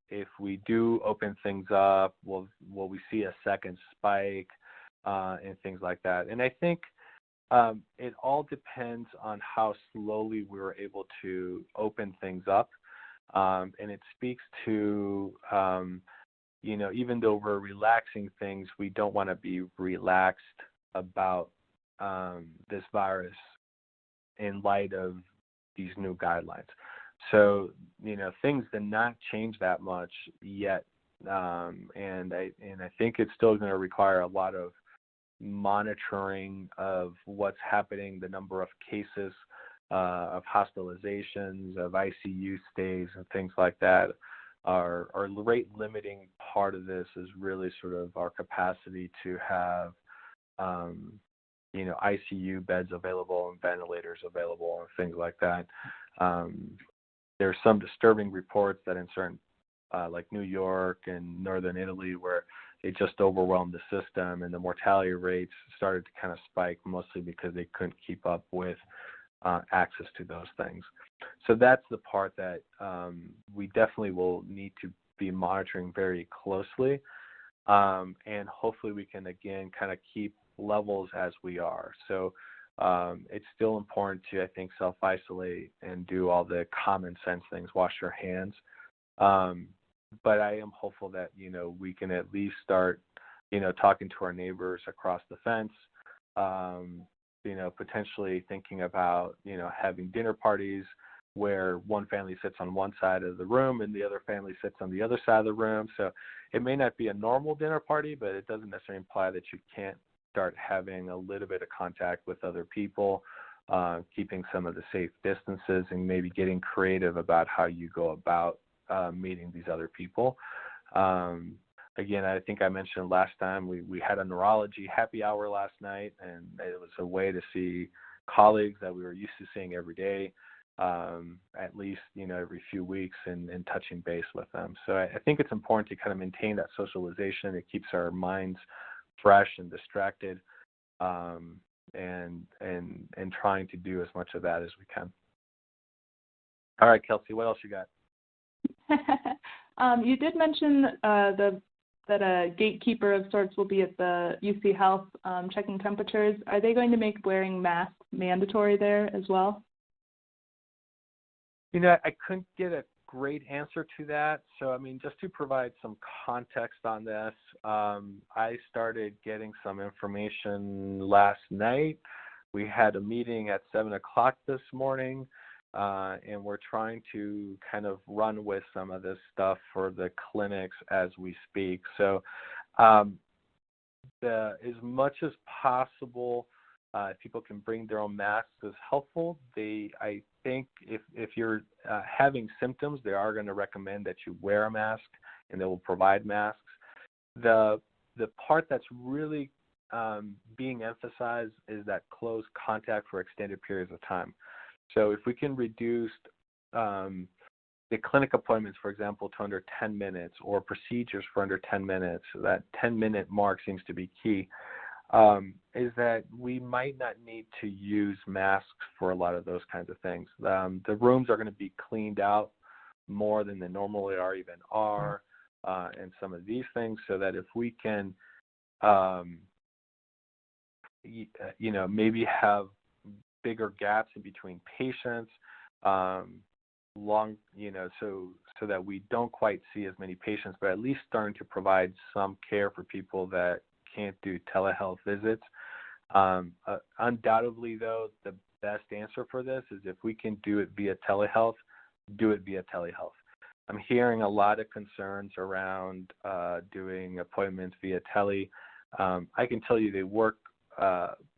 If we do open things up, will we see a second spike and things like that? And I think it all depends on how slowly we were able to open things up. And it speaks to, even though we're relaxing things, we don't want to be relaxed about this virus in light of these new guidelines. So, things did not change that much yet. And I think it's still going to require a lot of monitoring of what's happening, the number of cases, of hospitalizations, of ICU stays, and things like that. Our rate limiting part of this is really sort of our capacity to have, ICU beds available and ventilators available and things like that. There's some disturbing reports that in certain, like New York and Northern Italy, where it just overwhelmed the system and the mortality rates started to kind of spike, mostly because they couldn't keep up with access to those things. So that's the part that we definitely will need to be monitoring very closely. And hopefully we can, again, kind of keep levels as we are. So it's still important to, I think, self-isolate and do all the common sense things, wash your hands. But I am hopeful that, we can at least start, talking to our neighbors across the fence, potentially thinking about, having dinner parties where one family sits on one side of the room and the other family sits on the other side of the room. So it may not be a normal dinner party, but it doesn't necessarily imply that you can't start having a little bit of contact with other people, keeping some of the safe distances, and maybe getting creative about how you go about meeting these other people. Again, I think I mentioned last time we had a neurology happy hour last night, and it was a way to see colleagues that we were used to seeing every day, at least every few weeks, and touching base with them. So I think it's important to kind of maintain that socialization. It keeps our minds fresh and distracted, and trying to do as much of that as we can. All right, Kelsey, what else you got? You did mention that a gatekeeper of sorts will be at the UC Health checking temperatures. Are they going to make wearing masks mandatory there as well? I couldn't get a great answer to that. So, just to provide some context on this, I started getting some information last night. We had a meeting at 7 o'clock this morning, and we're trying to kind of run with some of this stuff for the clinics as we speak. So as much as possible, if people can bring their own masks is helpful. I think if you're having symptoms, they are going to recommend that you wear a mask, and they will provide masks. The part that's really being emphasized is that close contact for extended periods of time. So if we can reduce the clinic appointments, for example, to under 10 minutes, or procedures for under 10 minutes, that 10-minute mark seems to be key, is that we might not need to use masks for a lot of those kinds of things. The rooms are going to be cleaned out more than they normally are, and some of these things, so that if we can, maybe have bigger gaps in between patients, so that we don't quite see as many patients, but at least starting to provide some care for people that can't do telehealth visits. Undoubtedly, though, the best answer for this is if we can do it via telehealth, do it via telehealth. I'm hearing a lot of concerns around doing appointments via tele. I can tell you they work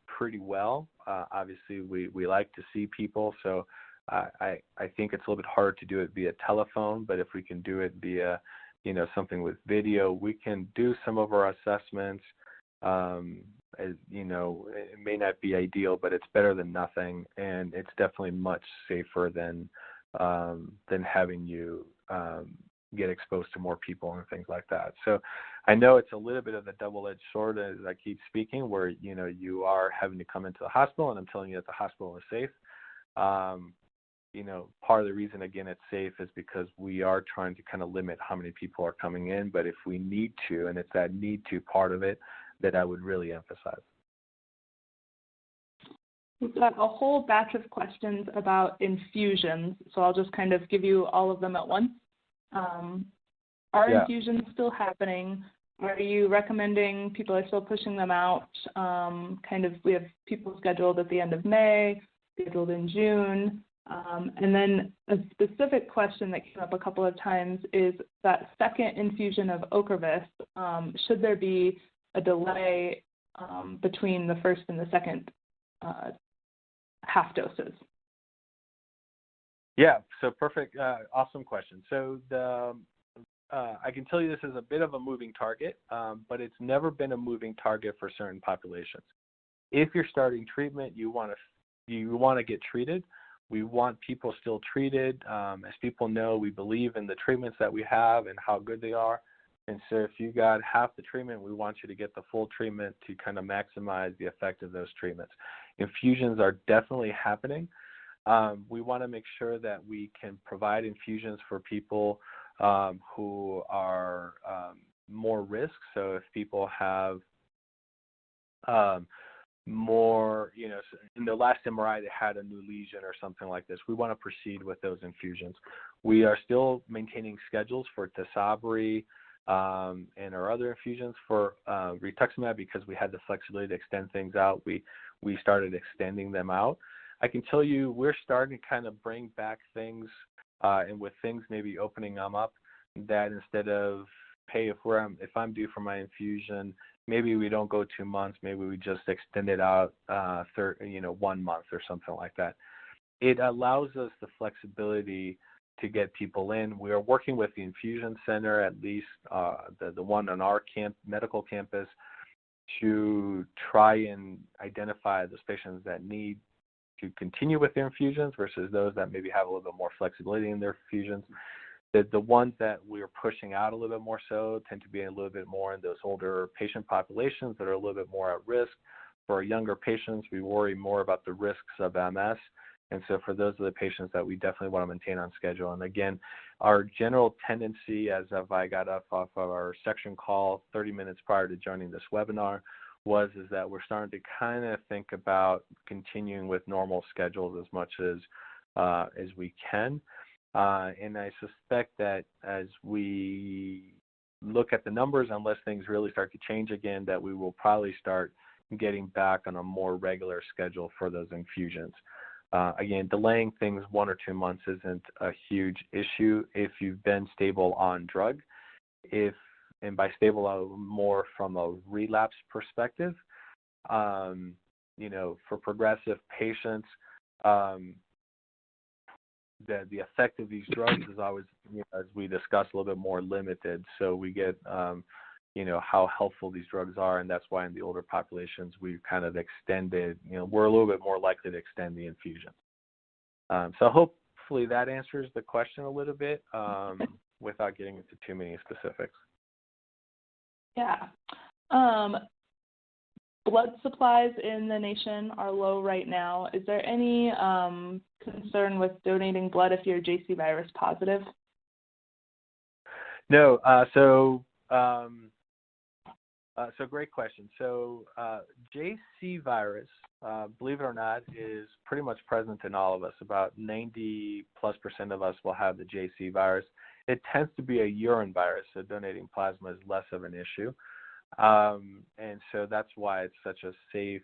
pretty well. Obviously, we like to see people, so I think it's a little bit harder to do it via telephone, but if we can do it via, something with video, we can do some of our assessments. It may not be ideal, but it's better than nothing, and it's definitely much safer than having you get exposed to more people and things like that. So I know it's a little bit of a double-edged sword, as I keep speaking, where you are having to come into the hospital, and I'm telling you that the hospital is safe. Part of the reason, again, it's safe is because we are trying to kind of limit how many people are coming in, but if we need to, and it's that need to part of it that I would really emphasize. We've got a whole batch of questions about infusions, so I'll just kind of give you all of them at once. Are infusions still happening? Are you recommending people are still pushing them out? We have people scheduled at the end of May, scheduled in June. And then a specific question that came up a couple of times is that second infusion of Ocrevus, should there be a delay between the first and the second half doses? Yeah, so perfect, awesome question. So I can tell you this is a bit of a moving target, but it's never been a moving target for certain populations. If you're starting treatment, you want to get treated. We want people still treated. As people know, we believe in the treatments that we have and how good they are. And so if you got half the treatment, we want you to get the full treatment to kind of maximize the effect of those treatments. Infusions are definitely happening. We want to make sure that we can provide infusions for people who are more risk. So if people have more, in the last MRI they had a new lesion or something like this, we want to proceed with those infusions. We are still maintaining schedules for Tysabri, and our other infusions. For rituximab, because we had the flexibility to extend things out, we started extending them out. I can tell you we're starting to kind of bring back things, and with things maybe opening them up, that instead of, hey, if I'm due for my infusion, maybe we don't go 2 months, maybe we just extend it out 1 month or something like that. It allows us the flexibility to get people in. We are working with the infusion center, at least the one on our medical campus, to try and identify those patients that need to continue with their infusions versus those that maybe have a little bit more flexibility in their infusions. The ones that we are pushing out a little bit more so tend to be a little bit more in those older patient populations that are a little bit more at risk. For our younger patients, we worry more about the risks of MS. And so for those are the patients that we definitely want to maintain on schedule. And again, our general tendency, as I got up off of our section call 30 minutes prior to joining this webinar, is that we're starting to kind of think about continuing with normal schedules as much as we can. And I suspect that as we look at the numbers, unless things really start to change again, that we will probably start getting back on a more regular schedule for those infusions. Again, delaying things 1 or 2 months isn't a huge issue if you've been stable on drug. And by stable, more from a relapse perspective, for progressive patients, the effect of these drugs is always, as we discussed, a little bit more limited. So we get, how helpful these drugs are, and that's why in the older populations we've kind of extended. We're a little bit more likely to extend the infusion. So hopefully that answers the question a little bit without getting into too many specifics. Yeah. Blood supplies in the nation are low right now. Is there any concern with donating blood if you're JC virus positive? No. So great question. So JC virus, believe it or not, is pretty much present in all of us. About 90+% of us will have the JC virus. It tends to be a urine virus, so donating plasma is less of an issue. And so that's why it's such a safe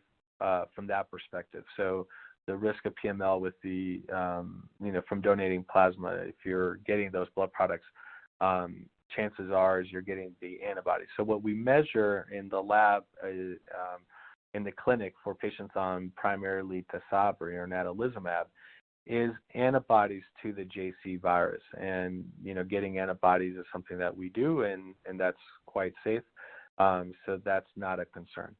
from that perspective. So the risk of PML with the, from donating plasma, if you're getting those blood products, chances are is you're getting the antibodies. So what we measure in the lab, in the clinic for patients on primarily Tysabri or natalizumab, is antibodies to the JC virus. And, getting antibodies is something that we do, and that's quite safe. So that's not a concern.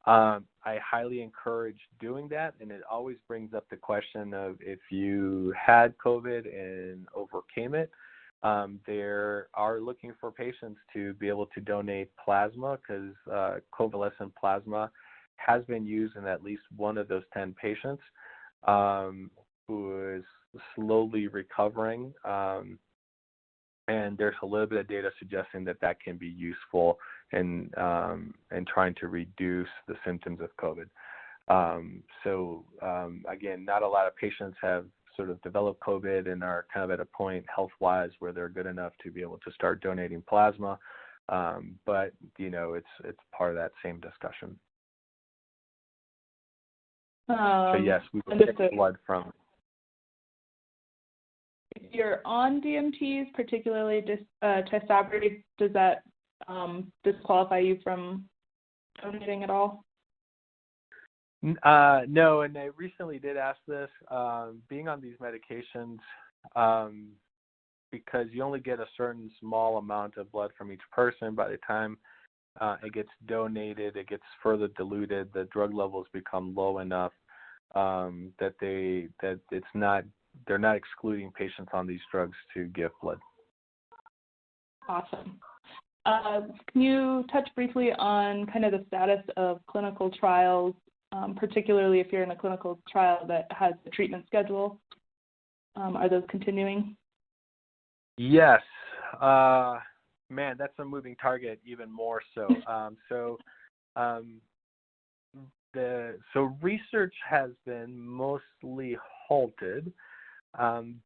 I highly encourage doing that, and it always brings up the question of if you had COVID and overcame it, they are looking for patients to be able to donate plasma, because convalescent plasma has been used in at least one of those 10 patients who is slowly recovering. And there's a little bit of data suggesting that that can be useful in trying to reduce the symptoms of COVID. Again, not a lot of patients have sort of developed COVID and are kind of at a point health-wise where they're good enough to be able to start donating plasma. But it's part of that same discussion. So yes, we will take blood from. If you're on DMTs, particularly Tysabri, does that disqualify you from donating at all? No, and I recently did ask this. Being on these medications, because you only get a certain small amount of blood from each person, by the time it gets donated, it gets further diluted, the drug levels become low enough that they're not excluding patients on these drugs to give blood. Awesome. Can you touch briefly on kind of the status of clinical trials, particularly if you're in a clinical trial that has a treatment schedule? Are those continuing? Yes. Man, that's a moving target even more so. So research has been mostly halted,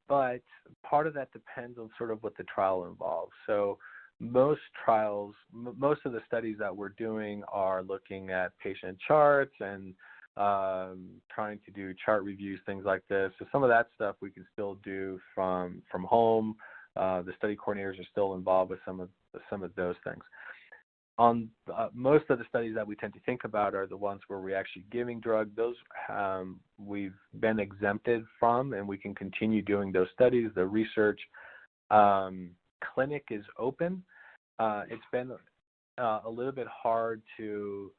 but part of that depends on sort of what the trial involves. So most trials, most of the studies that we're doing are looking at patient charts and trying to do chart reviews, things like this. So some of that stuff we can still do from home. The study coordinators are still involved with some of those things. On most of the studies that we tend to think about are the ones where we're actually giving drug. Those we've been exempted from, and we can continue doing those studies. The research clinic is open. It's been a little bit hard to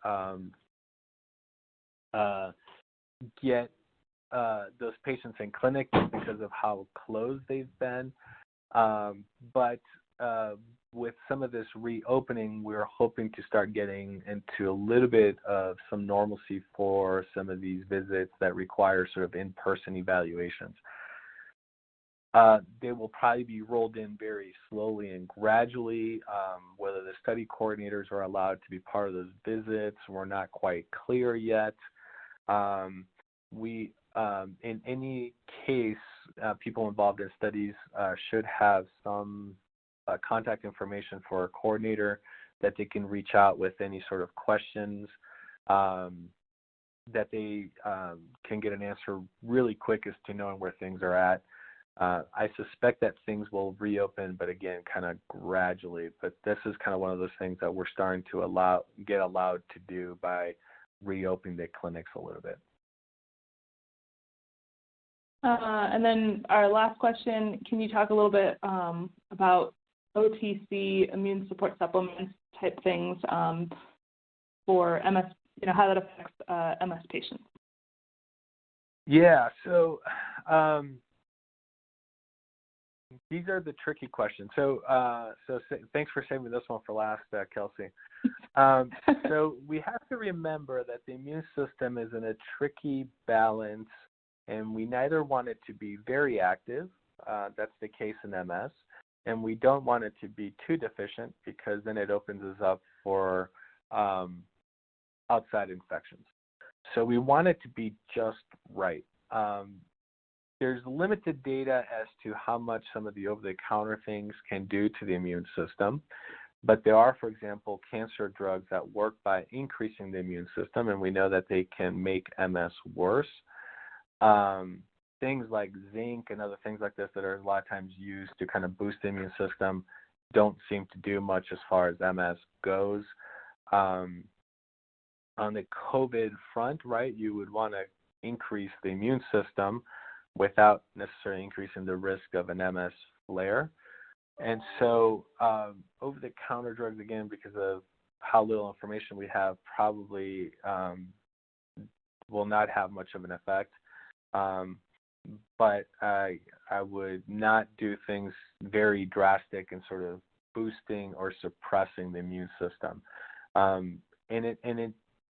get those patients in clinic just because of how closed they've been. But with some of this reopening, we're hoping to start getting into a little bit of some normalcy for some of these visits that require sort of in-person evaluations. They will probably be rolled in very slowly and gradually. Whether the study coordinators are allowed to be part of those visits, we're not quite clear yet. In any case, people involved in studies should have some contact information for a coordinator that they can reach out with any sort of questions that they can get an answer really quick as to knowing where things are at. I suspect that things will reopen, but again, kind of gradually. But this is kind of one of those things that we're starting to get allowed to do by reopening the clinics a little bit. And then our last question, can you talk a little bit about OTC immune support supplements type things for MS, how that affects MS patients? Yeah, so these are the tricky questions. So thanks for saving this one for last, Kelsey. So we have to remember that the immune system is in a tricky balance, and we neither want it to be very active, that's the case in MS, and we don't want it to be too deficient because then it opens us up for outside infections. So we want it to be just right. There's limited data as to how much some of the over-the-counter things can do to the immune system, but there are, for example, cancer drugs that work by increasing the immune system, and we know that they can make MS worse. Things like zinc and other things like this that are a lot of times used to kind of boost the immune system don't seem to do much as far as MS goes. On the COVID front, right, you would want to increase the immune system without necessarily increasing the risk of an MS flare. And so over-the-counter drugs, again, because of how little information we have, probably will not have much of an effect. But I would not do things very drastic and sort of boosting or suppressing the immune system.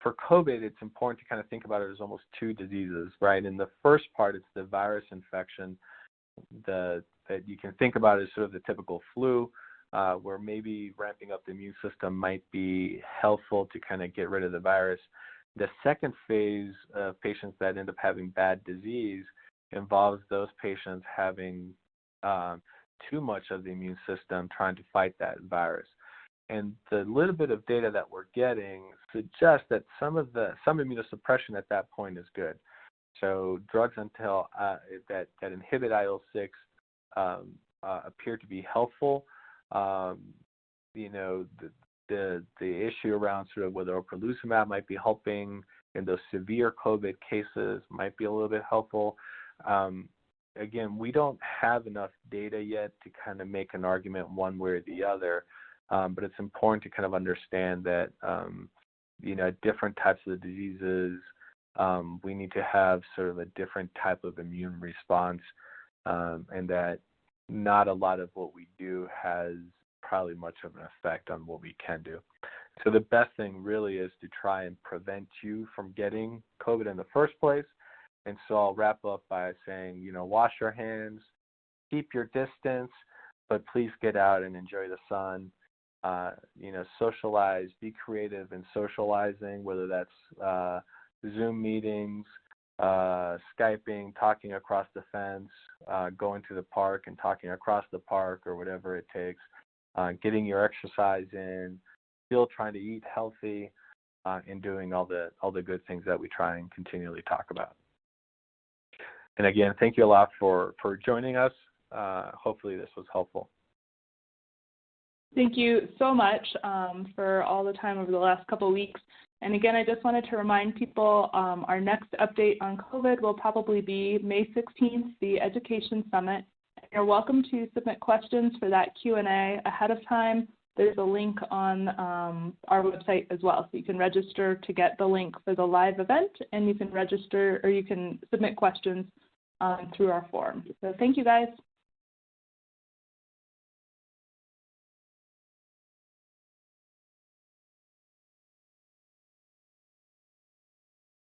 For COVID, it's important to kind of think about it as almost two diseases, right? In the first part, it's the virus infection that you can think about as sort of the typical flu, where maybe ramping up the immune system might be helpful to kind of get rid of the virus. The second phase of patients that end up having bad disease involves those patients having too much of the immune system trying to fight that virus. And the little bit of data that we're getting suggests that some immunosuppression at that point is good. So drugs until that inhibit IL-6 appear to be helpful. The issue around sort of whether ocrelizumab might be helping in those severe COVID cases might be a little bit helpful. Again, we don't have enough data yet to kind of make an argument one way or the other, but it's important to kind of understand that, different types of diseases, we need to have sort of a different type of immune response, and that not a lot of what we do has probably much of an effect on what we can do. So the best thing really is to try and prevent you from getting COVID in the first place. And so I'll wrap up by saying, wash your hands, keep your distance, but please get out and enjoy the sun. Socialize, be creative in socializing, whether that's Zoom meetings, Skyping, talking across the fence, going to the park and talking across the park or whatever it takes. getting your exercise in, still trying to eat healthy, and doing all the good things that we try and continually talk about. And again, thank you a lot for joining us. Hopefully this was helpful. Thank you so much for all the time over the last couple of weeks. And again, I just wanted to remind people our next update on COVID will probably be May 16th, the Education Summit. You're welcome to submit questions for that Q&A ahead of time. There's a link on our website as well, so you can register to get the link for the live event, and you can register or you can submit questions through our form. So thank you, guys.